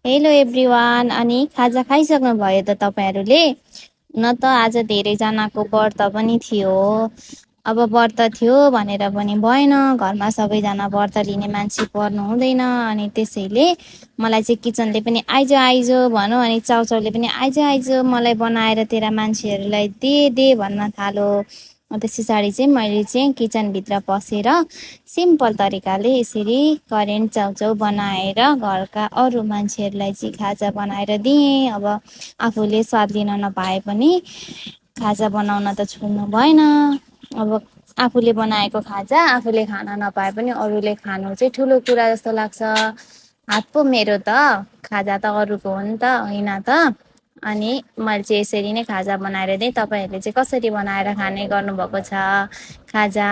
Hello everyone. अनि खाजा खाइसक्नु भयो त तपाईँहरूले? न त आज धेरैजनाको व्रत पनि थियो। अब व्रत थियो भनेर पनि भएन, घरमा सबैजना व्रत लिने मान्छे पर्नु हुँदैन। अनि त्यसैले मलाई चाहिँ किचनले पनि आइज आइज भनौँ, अनि चाउचाउले पनि आइज आइज मलाई बनाएर तेरा मान्छेहरूलाई दे भन्न थालो। त्यस पछाडि चाहिँ मैले चाहिँ किचनभित्र पसेर सिम्पल तरिकाले यसरी करेन्ट चाउचाउ बनाएर घरका अरू मान्छेहरूलाई चाहिँ खाजा बनाएर दिएँ। अब आफूले स्वाद लिन नपाए पनि खाजा बनाउन त छोड्नु भएन। अब आफूले बनाएको खाजा आफूले खान नपाए पनि अरूले खानु चाहिँ ठुलो कुरा जस्तो लाग्छ। हात पो मेरो त, खाजा त अरूको हो नि त, होइन त। अनि मैले चाहिँ यसरी नै खाजा बनाएर दिएँ। तपाईँहरूले चाहिँ कसरी बनाएर खाने गर्नुभएको छ खाजा?